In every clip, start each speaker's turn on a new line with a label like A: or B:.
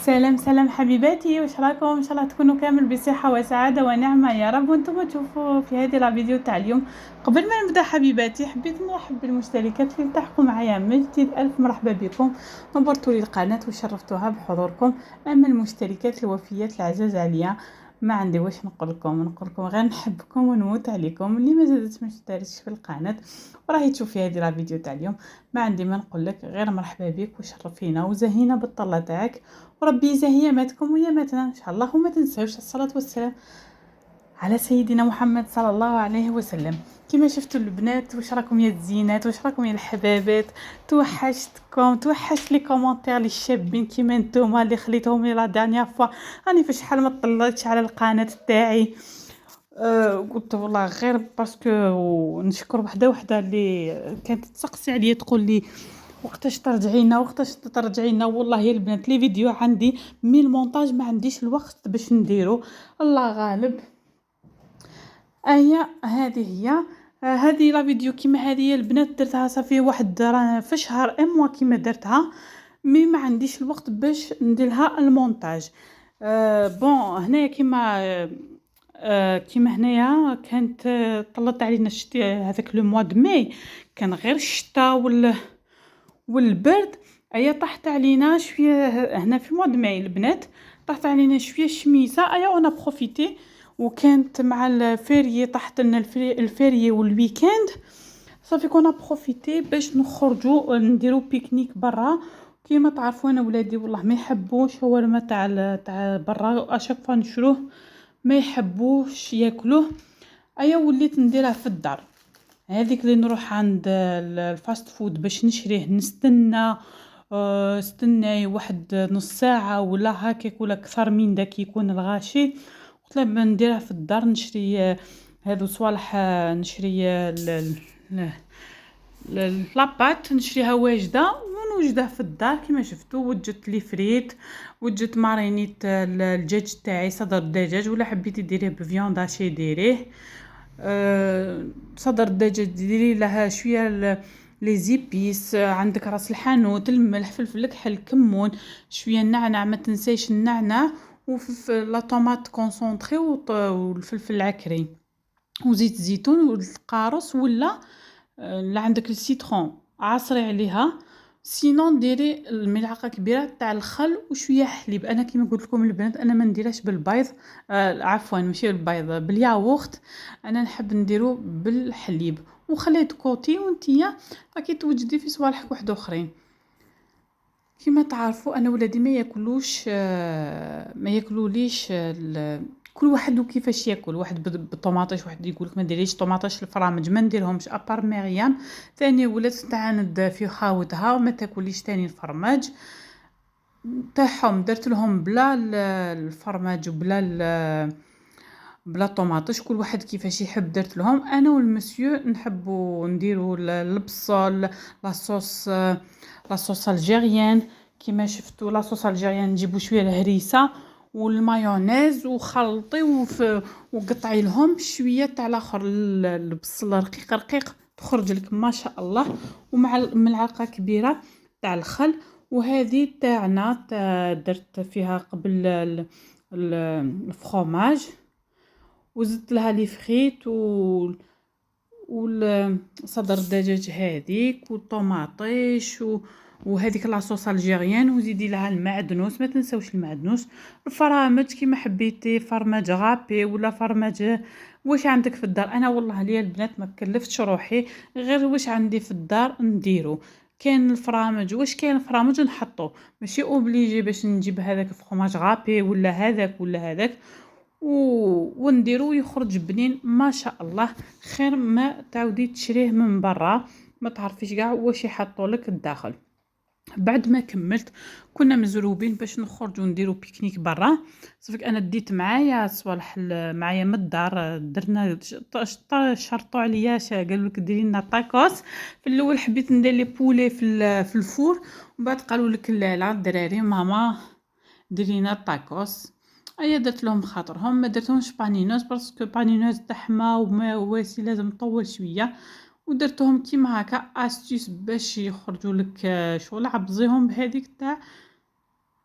A: سلام سلام حبيباتي، واش راكم؟ ان شاء الله تكونوا كامل بصحه وسعاده ونعمه يا رب. وانتم تشوفوا في هذه لا فيديو تاع اليوم. قبل ما نبدا حبيباتي حبيت نرحب بالمشتركات اللي التحقوا معايا من جديد. الف مرحبا بكم، نورتوا لي القناه وشرفتوها بحضوركم. اما المشتركات الوفيات العزاز عليا، ما عندي واش نقول لكم غير نحبكم ونموت عليكم. اللي ما زادت ما اشتركش في القناه وراهي تشوفي هذه لا فيديو تاع اليوم، ما عندي ما نقول لك غير مرحبا بك وشرفينا وزهينا بالطله تاعك. وربي يزهي ياماتكم وياماتنا ان شاء الله. وما تنساوش الصلاه والسلام على سيدنا محمد صلى الله عليه وسلم. كما شفتوا البنات، واش راكم يا الزينات؟ واش راكم يا الحبابات؟ توحشت لي كومونتير لي شابين كيما نتوما اللي خليتهم لي لا دانيير فوا. راني في شحال ما طلعتش على القناه تاعي. قلت والله غير باسكو نشكر وحده اللي كانت تسقسي عليا تقول لي وقتاش ترجعينا. والله يا البنات لي فيديو عندي من المونتاج ما عنديش الوقت باش نديرو، الله غالب. هذه هي هذه لا فيديو كيما هذه البنات درتها صافي واحد في شهر موا كيما درتها، مي ما عنديش الوقت باش نديرها المونتاج. بون هنايا كيما هنايا كانت طلت علينا الشتاء هذاك لو موا دو ماي، كان غير الشتاء والبرد. طاحت علينا شويه هنا في موا دو ماي البنات، طاحت علينا شويه الشميسه. وانا بروفيتي وكانت مع الفيري، طاحت لنا الفيري والويكاند. صافي كنا بروفيتي باش نخرجوا نديرو بيكنيك برا. كيما تعرفوا انا ولادي والله ما يحبوش شاورما تاع برا، اشاك فوا نشروه ما يحبوش ياكلوه. وليت نديرها في الدار. هذيك اللي نروح عند الفاست فود باش نشريه نستنى، استنى واحد نص ساعه ولا هكاك ولا اكثر من داك يكون الغاشي. قلت لها نديرها في الدار، نشري هذو صوالح، نشري لاباط نشريها واجده ونوجدها في الدار كما شفتوا. وجدت لي فريت، وجدت مارينيت الدجاج تاعي، صدر الدجاج ولا حبيتي ديريه بفياند هاشي ديريه. صدر الدجاج ديري لها شويه لي زيبيس، عندك راس الحانوت، الملح، فلفل الكحل، كمون، شويه النعناع، ما تنسيش النعناع، وفلفل لا طوماط كونسونطري والفلفل العكري وزيت الزيتون والقارص ولا لا عندك السيترون عصري عليها. سينون ديري الملعقه كبيره تاع الخل وشويه حليب. انا كيما قلت لكم البنات انا ما نديرهاش بالبيض، عفوا ماشي بالبيض، بالياغورت. انا نحب نديرو بالحليب وخليت كوتي. وانتيا راكي توجدي في صوالحك واحد اخرين. كما تعرفوا انا ولادي ما ياكلوش، ما ياكلوليش كل واحد وكيفاش ياكل. واحد بالطوماطيش، واحد يقولك ما ديريش طوماطيش الفرامج، ما نديرهمش ابار مريم. ثاني ولات تعاند في خاوتها وما تاكليش ثاني الفرماج تاعهم. درت لهم بلا الفرماج وبلا بلا طوماطيش، كل واحد كيفاش يحب درت لهم. انا والمسيو نحبوا نديروا البصل، لاصوص، لاصوص الجيريان. كيما شفتوا لاصوص الجيريان نجيبوا شويه الهريسه والمايونيز وخلطي وقطعي لهم شويه تاع الاخر البصل رقيق رقيق، تخرج لك ما شاء الله. ومع ملعقه كبيره تاع الخل. وهذه تاعنا درت فيها قبل الفرomاج، وزدت لها لي فريت صدر الدجاج هذيك والطوماطيش وهذيك لاصوص الجيريان. وزيدي لها المعدنوس، ما تنساوش المعدنوس. الفرامج كيما حبيتي، فرماج غابي ولا فرماج واش عندك في الدار. انا والله ليا البنات ما كلفتش روحي، غير واش عندي في الدار نديرو. كاين الفرامج، واش كاين الفرامج نحطو، ماشي اوبليجي باش نجيب هذاك الفرماج غابي ولا هذاك ولا هذاك ونديرو يخرج بنين ما شاء الله. خير ما تعودي تشريه من برا، ما تعرفيش كاع واش يحطوا لك الداخل. بعد ما كملت كنا مزروبين باش نخرجوا نديروا بيكنيك برا. صافي انا ديت معايا صوالح معايا من الدار. درنا شرطوا عليا قالوا لك ديري لنا طاكوس. في الاول حبيت ندير لي بولي في الفور، ومن بعد قالوا لك لا الدراري ماما ديري لنا طاكوس. درت لهم خاطرهم، ما درتهمش بانينوز باسكو بانينوز تحمى وما واسي لازم طول شويه. ودرتهم كيما هكا استيس باش يخرجوا لك شغل عبزيهم بهذيك تاع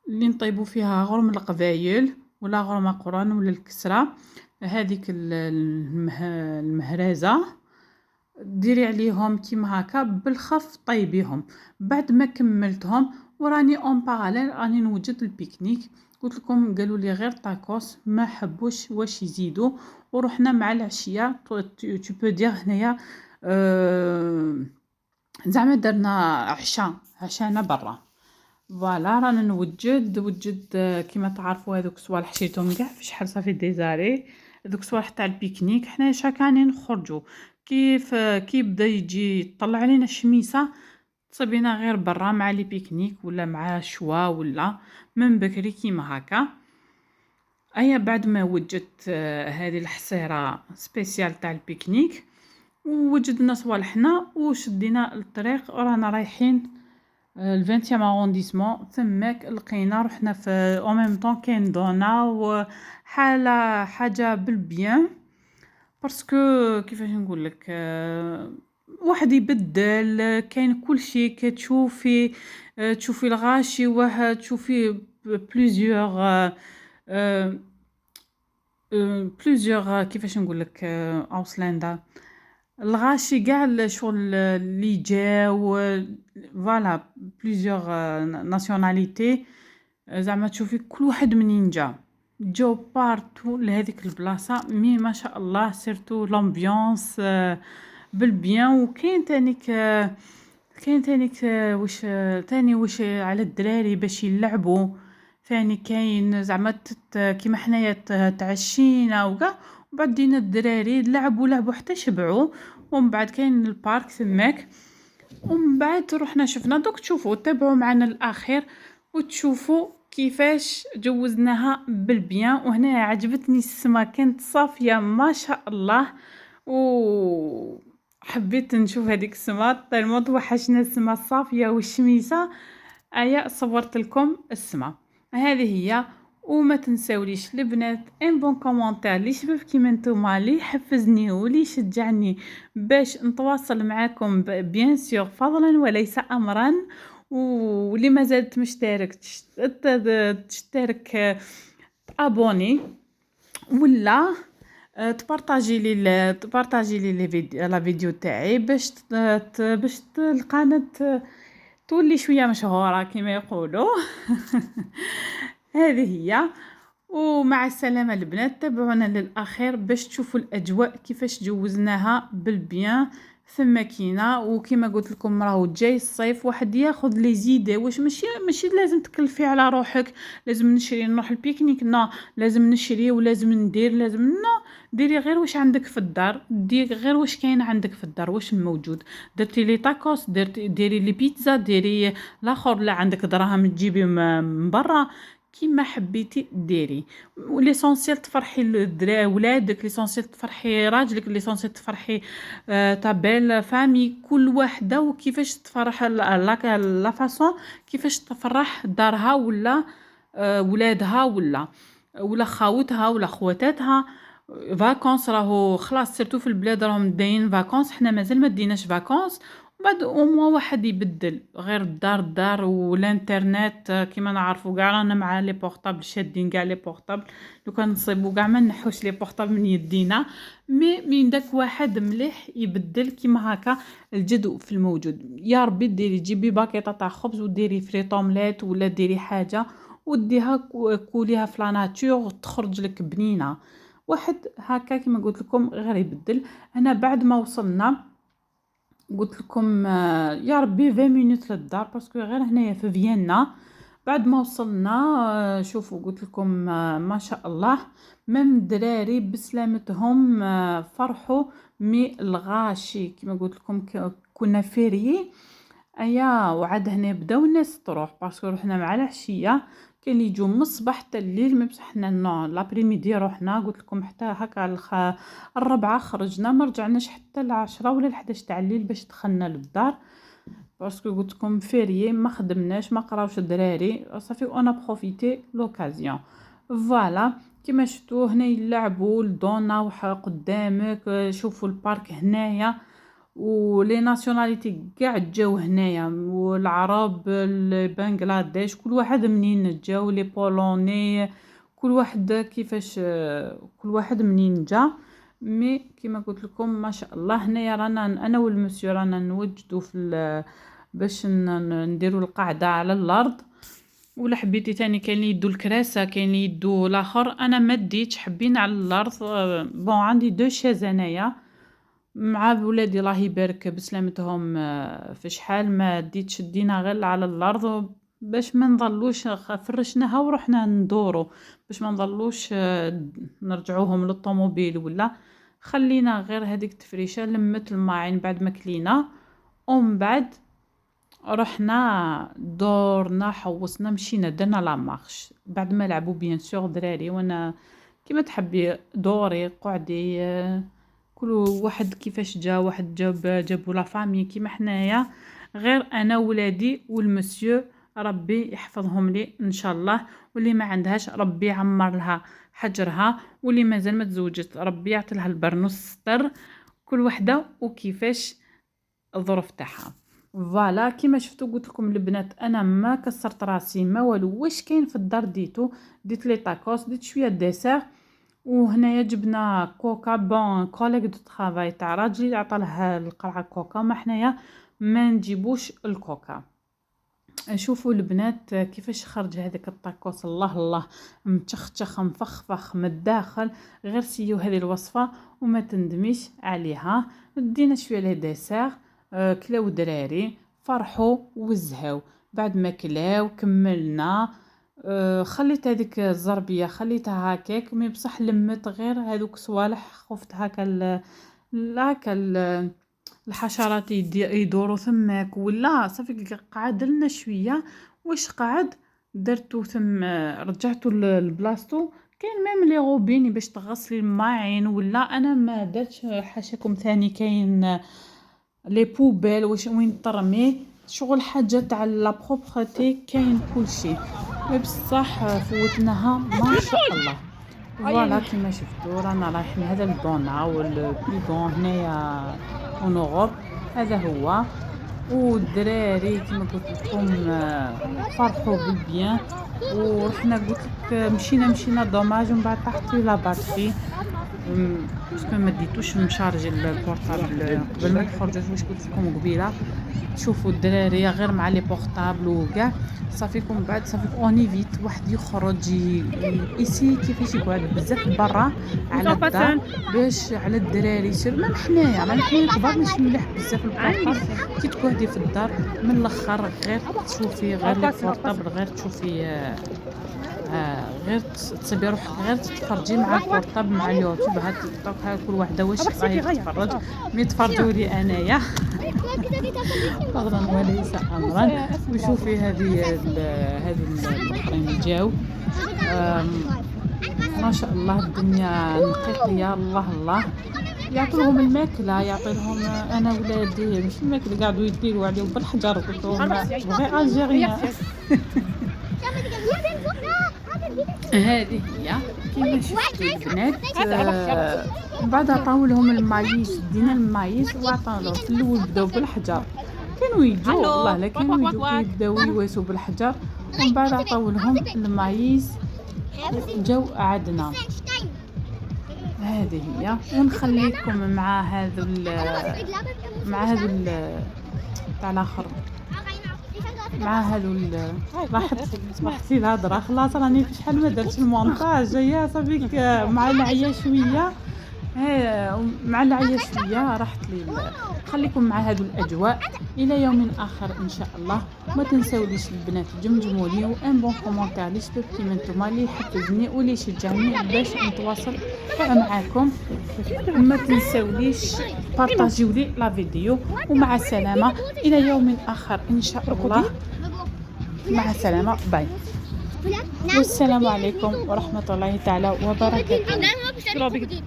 A: اللي نطيبو فيها غرم القبايل ولا غرم قران ولا الكسرة. هذيك المهرزة ديري عليهم كيما هكا بالخف طيبيهم. بعد ما كملتهم وراني اون باراليل راني نوجد البيكنيك. قلت لكم قالوا لي غير طاكوس، ما حبوش واش يزيدوا، ورحنا مع العشيه تو بو دير هنايا. زعما درنا عشانا برا. فوالا رانا وجد كيما تعرفوا هذوك الصوالح حشيتهم كاع في شحال صافي ديزاري. هذوك الصوالح تاع البيكنيك حنا شاكاني نخرجوا كي بدا يجي طلع علينا الشميسه، تصبينا غير برا مع لي بيكنيك ولا مع شوا ولا من بكري كيما هكا. ايا بعد ما وجدت هذه الحصيره سبيسيال تاع البيكنيك ووجدنا صوالحنا وشدينا الطريق ورانا رايحين الفانتيام ارونديسمون. تماك لقينا رحنا في او ميم طون كاين دونا وحاله حاجه بالبيان باسكو كيفاش نقول لك واحد يبدل كاين كل شيء كتشوفي تشوفي الغاشي واحد تشوفي بليزيور بليزيور كيفاش نقول لك اوسلندا الغاشي كاع شغل اللي جاو فوالا بليزيور ناسيوناليتي. زعما تشوفي كل واحد منين جاو بارتو لهذيك البلاصه. مي ما شاء الله سيرتو لامبيونس بالبيان. وكاين تانيك واش تاني واش على الدراري باش يلعبوا. ثاني كاين زعما كيما حنايا تعشينا وكاع وبعد دينا الدراري لعبوا حتى شبعوا. ومن بعد كاين البارك تماك. ومن بعد رحنا شفنا دوك تشوفوا تابعوا معنا الاخير وتشوفوا كيفاش جوزناها بالبيان. وهنا عجبتني السما كانت صافيه ما شاء الله. حبيت نشوف هذيك السما طيب توحشنا السما الصافيه والشميسه. ايا صورت لكم السما هذه هي. وما تنساوليش البنات ان بون كومونتير لي شباب كيما نتوما لي حفزني ولي شجعني باش نتواصل معاكم بيان سور فضلا وليس امرا. واللي ما زالت مشترك تشترك ابوني ولا تبارطاجي لي لا فيديو تاعي باش القناه تولي شويه مشهوره كما يقولوا. هذه هي. ومع السلامه البنات تابعونا للاخير باش تشوفوا الاجواء كيفاش جوزناها بالبيان. ثم كينا وكما قلت لكم راهو جاي الصيف واحد ياخذ لي زيدي واش ماشي لازم تكلفي على روحك لازم نروح البيكنيك لازم نشري ولازم ندير لازم ديري غير واش عندك في الدار. ديري غير واش كاين عندك في الدار واش موجود. درتي لي تاكوس ديري لي بيتزا ديري لاخر لا عندك دراهم تجيبي من برا كيما حبيتي ديري. وليسونسيال تفرحي ولادك ليسونسيال تفرحي راجلك ليسونسيال تفرحي تابيل فامي كل واحده وكيفاش تفرح لا فاصون كيفاش تفرح دارها ولا ولادها ولا خاوتها ولا خواتاتها. فاكونس راهو خلاص سيرتو في البلاد راهم داين فاكونس حنا مازال ما ديناش فاكونس. بعد مو واحد يبدل غير الدار والانترنت كيما نعرفوا كاع رانا مع لي بورطابل شادين كاع لي بورطابل. لو كان نصيبوا كاع ما نحوش لي بورطابل من يدينا. من داك واحد مليح يبدل كيما هكا الجدو في الموجود. يا ربي ديري جيبي باكيطه تاع خبز وديري فريط اومليت ولا ديري حاجه وديها كوليها في لا ناتور تخرج لك بنينه. واحد هكا كيما قلت لكم غير يبدل. انا بعد ما وصلنا قلت لكم يا ربي 20 مينوت للدار باسكو غير هنايا في فيينا. بعد ما وصلنا شوفوا قلت لكم ما شاء الله من الدراري بسلامتهم فرحوا مي الغاشي كما قلت لكم كنا فيري. ايا وعاد هنا بداو الناس تروح باسكو رحنا مع العشيه. كاين اللي يجوا من الصباح حتى الليل ما بصحنا لابريميدي رحنا قلت لكم حتى هكا الربعه خرجنا ما رجعناش حتى ل10 ولا ل11 تاع الليل باش دخلنا للدار باسكو قلت لكم فيري ما خدمناش ما قراوش الدراري صافي انا بروفيتي لوكازيون. فوالا كيما شفتوا هنا يلعبوا الدونا قدامك شوفوا البارك هنايا ولي ناسيوناليتي كاع جاو هنايا، والعرب البنغلاديش كل واحد منين جاو، لي بولوني كل واحد كيفاش، كل واحد منين جا. مي كيما قلت لكم ما شاء الله هنايا رانا انا والمسيو رانا نوجدوا في باش نديروا القاعده على الارض. ولا حبيتي تاني كاين اللي يدو الكراسه، كاين اللي يدو الاخر، انا ما ديتش حبين على الارض. بون عندي دو شاز انايا مع ولادي الله يبارك بسلامتهم. في شحال ما ديتش دينا غير على الارض باش ما نضلوش فرشناها ورحنا ندورو، باش ما نضلوش نرجعوهم للطوموبيل. ولا خلينا غير هذيك التفريشه لمت الماعين بعد ما كلينا، ومن بعد رحنا دورنا حوصنا مشينا درنا لا مارش بعد ما لعبوا بيان سور دراري. وانا كيما تحبي دوري قعدي، كل واحد كيفاش جا، واحد جابوا لا فامي كيما حنايا، غير انا ولادي والمسيو ربي يحفظهم لي ان شاء الله. واللي ما عندهاش ربي يعمر لها حجرها، واللي مازال ما تزوجت ربي يعطي لها البرنوس ستر. كل وحده وكيفاش الظروف تاعها. فوالا كيما شفتوا قلت لكم البنات انا ما كسرت راسي ما والو، واش كاين في الدار ديت لي تاكوس، ديت شويه ديسير. وهنايا جبنا كوكا. بون كوليك دو طرافاي تاع راجلي عطى لها القرعه كوكا، ما حنايا ما نجيبوش الكوكا. شوفوا البنات كيفاش خرج هذاك الطاكوس، الله الله متشخشخ مفخفخ من الداخل. غير سيو هذه الوصفه وما تندميش عليها. دينا شويه لي ديسير، كلاو دراري فرحوا وزهاو. بعد ما كلاو كملنا. خليت هذيك الزربيه خليتها هكاك، مي بصح لمت غير هذوك صوالح، خفت هكا الحشرات يدوروا ثماك. ولا صافي قعد لنا شويه، واش قعد درتو ثم رجعتو لبلاصتو. كاين ميم لي غوبيني باش تغسلي الماعين. ولا انا ما درتش حاشاكم ثاني كاين لي بوبيل واش وين ترمي شغل حاجه تاع لا بروبرتي، كاين كلشي. بصح فوتناها ما شاء الله. فوالا كيما شفتوا رانا رايحين هذا الدونا والبليغون هنايا اون اوروب، هذا هو. والدراري كيما قلت لكم فرحوا بالبيان. ورحنا قلت لك مشينا دوماج، ومن بعد طاحت لي لا باتري باسكو ما ديتوش نشارجي البورطابل قبل ما نخرجوا. واش قلت لكم قبيله، تشوفوا الدراري غير مع لي بورطابل وكاع صافيكم. بعد صافي اوني فيت واحد يخرج يسي كيفاش يقعد بزاف برا على الدار باش على الدراري يصير. ما حنايا كبار ماشي مليح بزاف البورطابل كي تقعدي في الدار. من الاخر غير تشوفي غير البورطابل، غير تشوفي غير تصبي روحك غير تتفرجي مع البورطابل مع اليوتيوب ها تيك توك ها كل وحده واش راهي تتفرج. مي تفرجوا لي انايا فضلا وليس امرا. وشوفي هذه الاخرين جاو ما شاء الله الدنيا نقيه. الله الله يعطيهم الماكله، يعطيهم. انا ولادي مش الماكله قاعدوا يديروا عليهم بالحجر، قلت لهم غير الجيريان. هذه هي كيما شفتوا البنات. بعد عطاو لهم المايس، دينا المايس وعطاو لهم. في الاول بداو بالحجر، كانوا يجوا والله لا كانوا يجوا يبداو يواسوا بالحجر، ومن بعد عطاو لهم المايس جاو عدنا. هذه هي. ونخليكم مع هذا تاع الاخر، مع هذو راحت لي الهضره. خلاص راني في شحال ما درتش المونتاج يا صافيك مع العيا شويه. مع العيا شويه راحت لي. خليكم مع هذو الاجواء الى يوم اخر ان شاء الله. ما تنساوليش البنات جمجموا لي وان بون كومونتير لي شباب كيما نتوما اللي يحفزني واللي يشجعني باش نتواصل معكم. ما تنساوليش بارطاجيو لي لا فيديو. ومع السلامه الى يوم اخر ان شاء الله. مع السلامه باي. والسلام عليكم ورحمه الله تعالى وبركاته.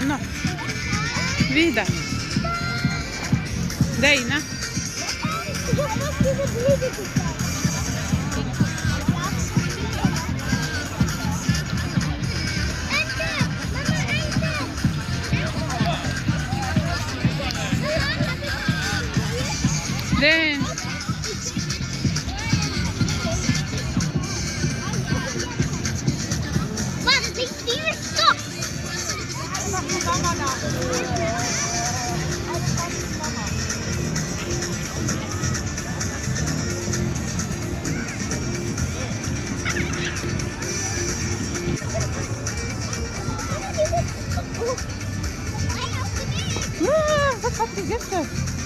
A: No. Vida. Deina. زين. فتحت القفة.